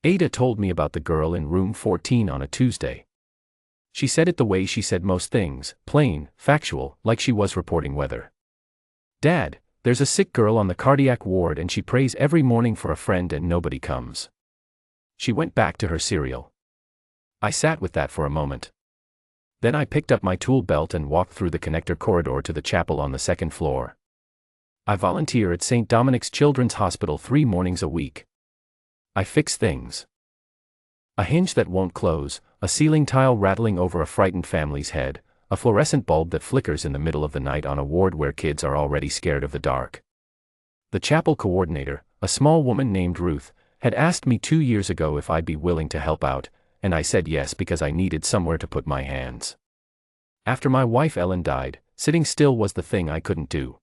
Ada told me about the girl in room 14 on a Tuesday. She said it the way she said most things, plain, factual, like she was reporting weather. "Dad, there's a sick girl on the cardiac ward and she prays every morning for a friend and nobody comes." She went back to her cereal. I sat with that for a moment. Then I picked up my tool belt and walked through the connector corridor to the chapel on the second floor. I volunteer at St. Dominic's Children's Hospital 3 mornings a week. I fix things. A hinge that won't close, a ceiling tile rattling over a frightened family's head, a fluorescent bulb that flickers in the middle of the night on a ward where kids are already scared of the dark. The chapel coordinator, a small woman named Ruth, had asked me 2 years ago if I'd be willing to help out, and I said yes because I needed somewhere to put my hands. After my wife Ellen died, sitting still was the thing I couldn't do.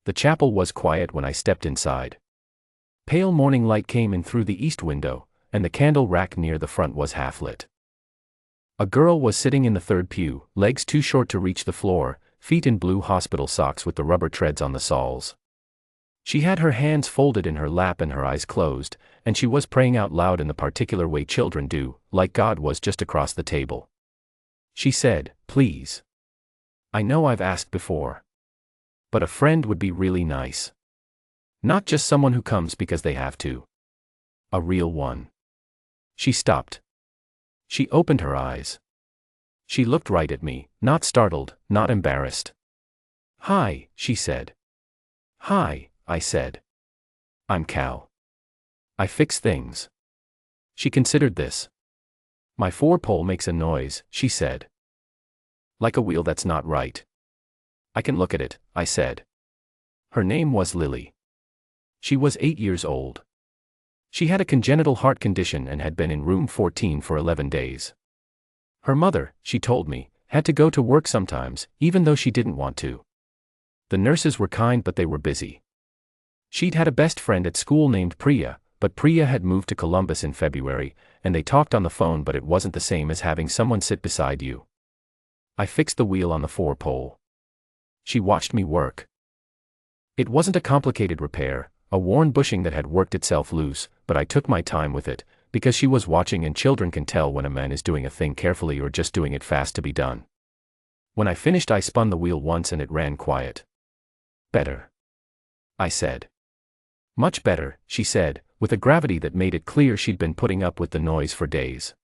The chapel was quiet when I stepped inside. Pale morning light came in through the east window, and the candle rack near the front was half lit. A girl was sitting in the third pew, legs too short to reach the floor, feet in blue hospital socks with the rubber treads on the soles. She had her hands folded in her lap and her eyes closed, and she was praying out loud in the particular way children do, like God was just across the table. She said, "Please. I know I've asked before. But a friend would be really nice. Not just someone who comes because they have to. A real one." She stopped. She opened her eyes. She looked right at me, not startled, not embarrassed. "Hi," she said. "Hi," I said. "I'm Cal. I fix things." She considered this. "My 4-pole makes a noise," she said. "Like a wheel that's not right." "I can look at it," I said. Her name was Lily. She was 8 years old. She had a congenital heart condition and had been in room 14 for 11 days. Her mother, she told me, had to go to work sometimes, even though she didn't want to. The nurses were kind but they were busy. She'd had a best friend at school named Priya, but Priya had moved to Columbus in February, and they talked on the phone but it wasn't the same as having someone sit beside you. I fixed the wheel on the 4-pole. She watched me work. It wasn't a complicated repair, a worn bushing that had worked itself loose, but I took my time with it, because she was watching and children can tell when a man is doing a thing carefully or just doing it fast to be done. When I finished I spun the wheel once and it ran quiet. "Better," I said. "Much better," she said, with a gravity that made it clear she'd been putting up with the noise for days.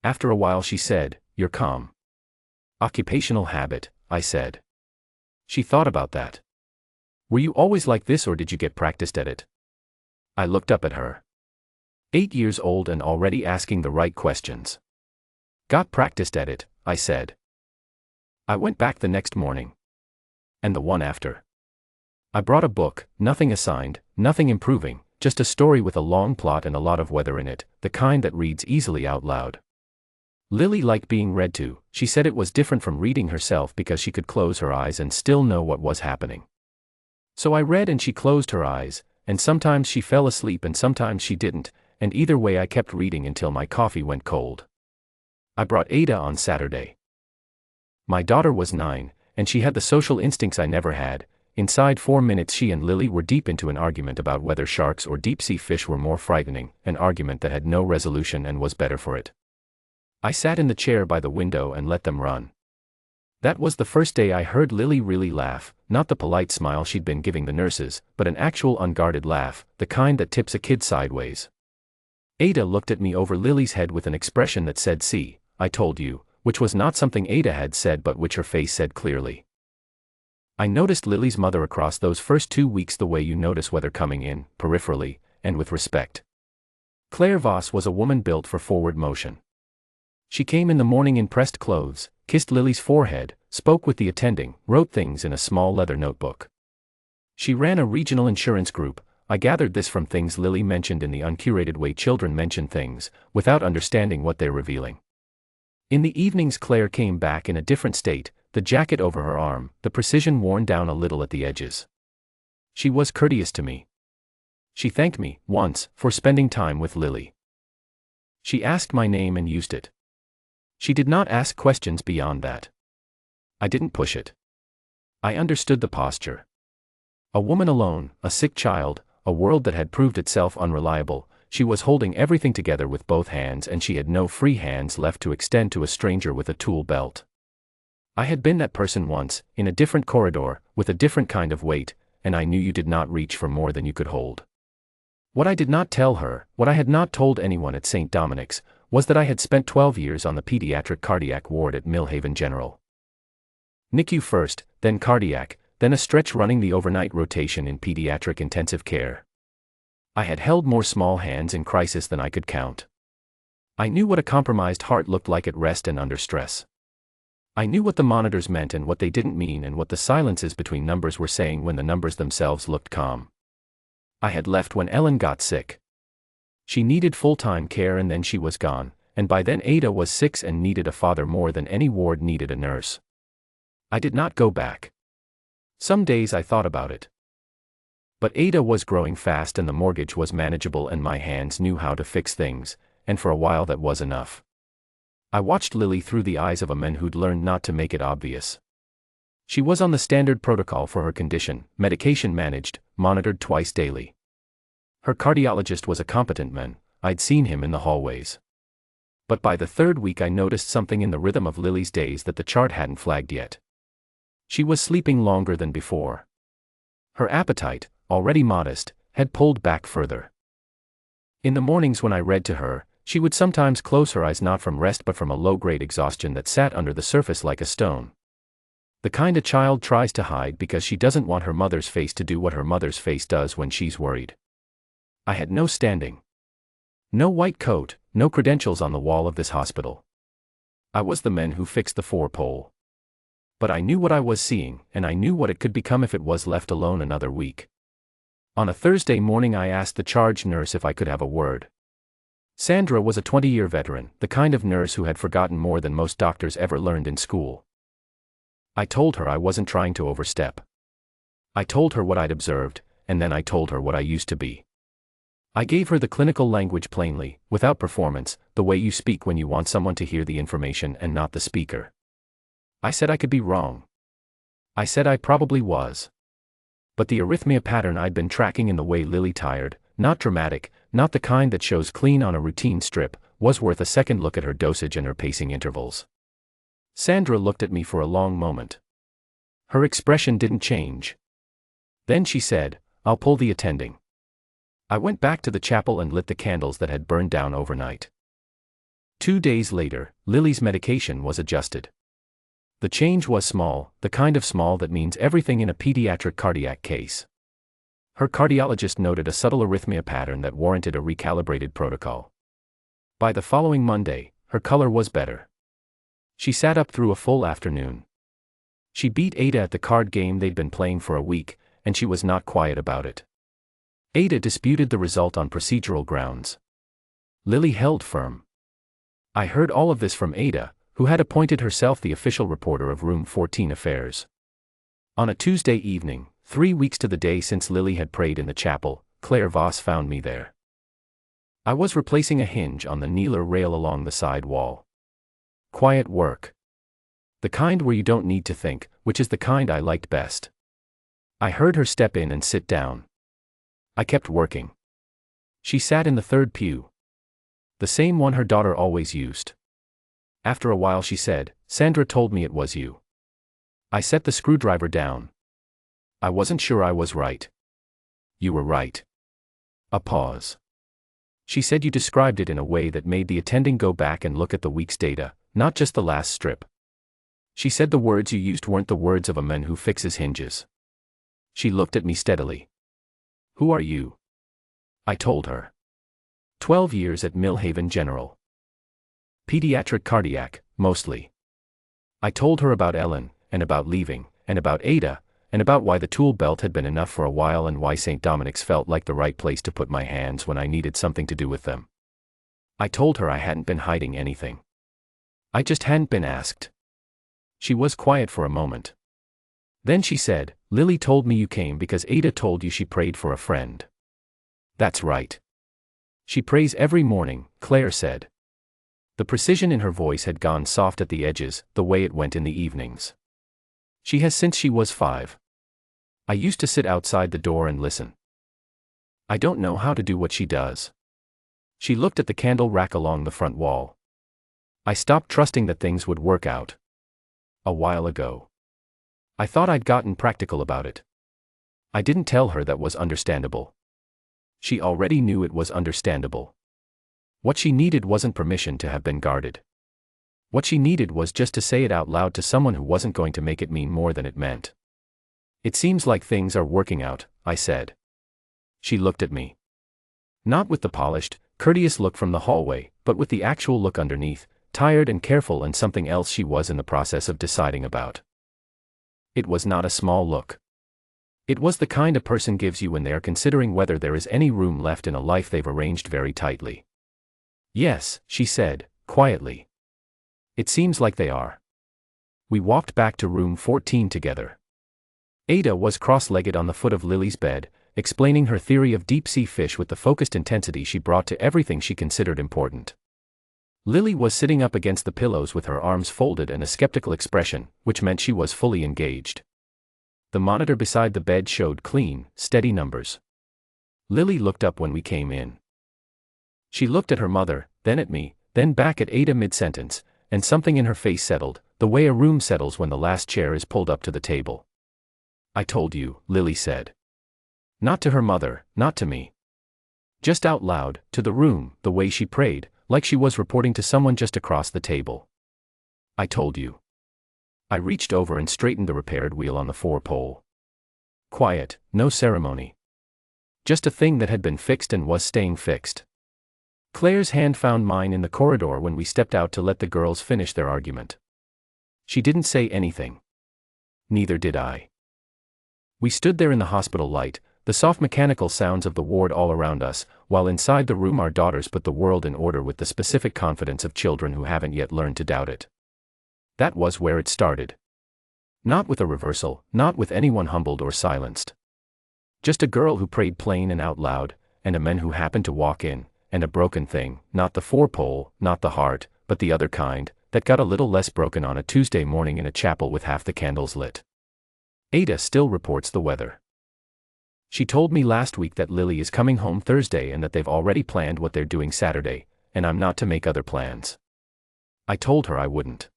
After a while she said, "You're calm." "Occupational habit," I said. She thought about that. "Were you always like this or did you get practiced at it?" I looked up at her. 8 years old and already asking the right questions. "Got practiced at it," I said. I went back the next morning. And the one after. I brought a book, nothing assigned, nothing improving, just a story with a long plot and a lot of weather in it, the kind that reads easily out loud. Lily liked being read to. She said it was different from reading herself because she could close her eyes and still know what was happening. So I read and she closed her eyes, and sometimes she fell asleep and sometimes she didn't, and either way I kept reading until my coffee went cold. I brought Ada on Saturday. My daughter was 9, and she had the social instincts I never had. Inside 4 minutes she and Lily were deep into an argument about whether sharks or deep-sea fish were more frightening, an argument that had no resolution and was better for it. I sat in the chair by the window and let them run. That was the first day I heard Lily really laugh, not the polite smile she'd been giving the nurses, but an actual unguarded laugh, the kind that tips a kid sideways. Ada looked at me over Lily's head with an expression that said, "See, I told you," which was not something Ada had said but which her face said clearly. I noticed Lily's mother across those first 2 weeks the way you notice weather coming in, peripherally, and with respect. Claire Voss was a woman built for forward motion. She came in the morning in pressed clothes, kissed Lily's forehead, spoke with the attending, wrote things in a small leather notebook. She ran a regional insurance group. I gathered this from things Lily mentioned in the uncurated way children mention things, without understanding what they're revealing. In the evenings Claire came back in a different state, the jacket over her arm, the precision worn down a little at the edges. She was courteous to me. She thanked me, once, for spending time with Lily. She asked my name and used it. She did not ask questions beyond that. I didn't push it. I understood the posture. A woman alone, a sick child, a world that had proved itself unreliable, she was holding everything together with both hands and she had no free hands left to extend to a stranger with a tool belt. I had been that person once, in a different corridor, with a different kind of weight, and I knew you did not reach for more than you could hold. What I did not tell her, what I had not told anyone at St. Dominic's, was that I had spent 12 years on the pediatric cardiac ward at Millhaven General. NICU first, then cardiac, then a stretch running the overnight rotation in pediatric intensive care. I had held more small hands in crisis than I could count. I knew what a compromised heart looked like at rest and under stress. I knew what the monitors meant and what they didn't mean and what the silences between numbers were saying when the numbers themselves looked calm. I had left when Ellen got sick. She needed full-time care and then she was gone, and by then Ada was 6 and needed a father more than any ward needed a nurse. I did not go back. Some days I thought about it. But Ada was growing fast and the mortgage was manageable and my hands knew how to fix things, and for a while that was enough. I watched Lily through the eyes of a man who'd learned not to make it obvious. She was on the standard protocol for her condition, medication managed, monitored twice daily. Her cardiologist was a competent man, I'd seen him in the hallways. But by the 3rd week I noticed something in the rhythm of Lily's days that the chart hadn't flagged yet. She was sleeping longer than before. Her appetite, already modest, had pulled back further. In the mornings when I read to her, she would sometimes close her eyes not from rest but from a low-grade exhaustion that sat under the surface like a stone. The kind a child tries to hide because she doesn't want her mother's face to do what her mother's face does when she's worried. I had no standing. No white coat, no credentials on the wall of this hospital. I was the man who fixed the 4-pole. But I knew what I was seeing, and I knew what it could become if it was left alone another week. On a Thursday morning I asked the charge nurse if I could have a word. Sandra was a 20-year veteran, the kind of nurse who had forgotten more than most doctors ever learned in school. I told her I wasn't trying to overstep. I told her what I'd observed, and then I told her what I used to be. I gave her the clinical language plainly, without performance, the way you speak when you want someone to hear the information and not the speaker. I said I could be wrong. I said I probably was. But the arrhythmia pattern I'd been tracking in the way Lily tired, not dramatic, not the kind that shows clean on a routine strip, was worth a second look at her dosage and her pacing intervals. Sandra looked at me for a long moment. Her expression didn't change. Then she said, "I'll pull the attending." I went back to the chapel and lit the candles that had burned down overnight. 2 days later, Lily's medication was adjusted. The change was small, the kind of small that means everything in a pediatric cardiac case. Her cardiologist noted a subtle arrhythmia pattern that warranted a recalibrated protocol. By the following Monday, her color was better. She sat up through a full afternoon. She beat Ada at the card game they'd been playing for a week, and she was not quiet about it. Ada disputed the result on procedural grounds. Lily held firm. I heard all of this from Ada, who had appointed herself the official reporter of Room 14 affairs. On a Tuesday evening, 3 weeks to the day since Lily had prayed in the chapel, Claire Voss found me there. I was replacing a hinge on the kneeler rail along the side wall. Quiet work. The kind where you don't need to think, which is the kind I liked best. I heard her step in and sit down. I kept working. She sat in the 3rd pew. The same one her daughter always used. After a while she said, "Sandra told me it was you." I set the screwdriver down. I wasn't sure I was right. "You were right." A pause. She said, "You described it in a way that made the attending go back and look at the week's data, not just the last strip." She said, "The words you used weren't the words of a man who fixes hinges." She looked at me steadily. "Who are you?" I told her. 12 years at Millhaven General. Pediatric cardiac, mostly. I told her about Ellen, and about leaving, and about Ada, and about why the tool belt had been enough for a while and why St. Dominic's felt like the right place to put my hands when I needed something to do with them. I told her I hadn't been hiding anything. I just hadn't been asked. She was quiet for a moment. Then she said, "Lily told me you came because Ada told you she prayed for a friend." "That's right. She prays every morning," Claire said. The precision in her voice had gone soft at the edges, the way it went in the evenings. "She has since she was 5. I used to sit outside the door and listen. I don't know how to do what she does. She looked at the candle rack along the front wall. I stopped trusting that things would work out. A while ago. I thought I'd gotten practical about it. I didn't tell her that was understandable. She already knew it was understandable. What she needed wasn't permission to have been guarded. What she needed was just to say it out loud to someone who wasn't going to make it mean more than it meant. It seems like things are working out, I said. She looked at me. Not with the polished, courteous look from the hallway, but with the actual look underneath, tired and careful, and something else she was in the process of deciding about. It was not a small look. It was the kind a person gives you when they are considering whether there is any room left in a life they've arranged very tightly. Yes, she said, quietly. It seems like they are. We walked back to room 14 together. Ada was cross-legged on the foot of Lily's bed, explaining her theory of deep-sea fish with the focused intensity she brought to everything she considered important. Lily was sitting up against the pillows with her arms folded and a skeptical expression, which meant she was fully engaged. The monitor beside the bed showed clean, steady numbers. Lily looked up when we came in. She looked at her mother, then at me, then back at Ada mid-sentence, and something in her face settled, the way a room settles when the last chair is pulled up to the table. I told you, Lily said. Not to her mother, not to me. Just out loud, to the room, the way she prayed, like she was reporting to someone just across the table. I told you. I reached over and straightened the repaired wheel on the 4-pole. Quiet, no ceremony. Just a thing that had been fixed and was staying fixed. Claire's hand found mine in the corridor when we stepped out to let the girls finish their argument. She didn't say anything. Neither did I. We stood there in the hospital light, the soft mechanical sounds of the ward all around us, while inside the room our daughters put the world in order with the specific confidence of children who haven't yet learned to doubt it. That was where it started. Not with a reversal, not with anyone humbled or silenced. Just a girl who prayed plain and out loud, and a man who happened to walk in, and a broken thing, not the 4-pole, not the heart, but the other kind, that got a little less broken on a Tuesday morning in a chapel with half the candles lit. Ada still reports the weather. She told me last week that Lily is coming home Thursday and that they've already planned what they're doing Saturday, and I'm not to make other plans. I told her I wouldn't.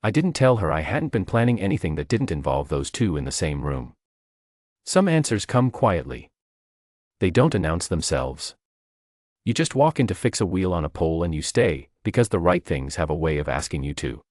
I didn't tell her I hadn't been planning anything that didn't involve those two in the same room. Some answers come quietly. They don't announce themselves. You just walk in to fix a wheel on a pole and you stay, because the right things have a way of asking you to.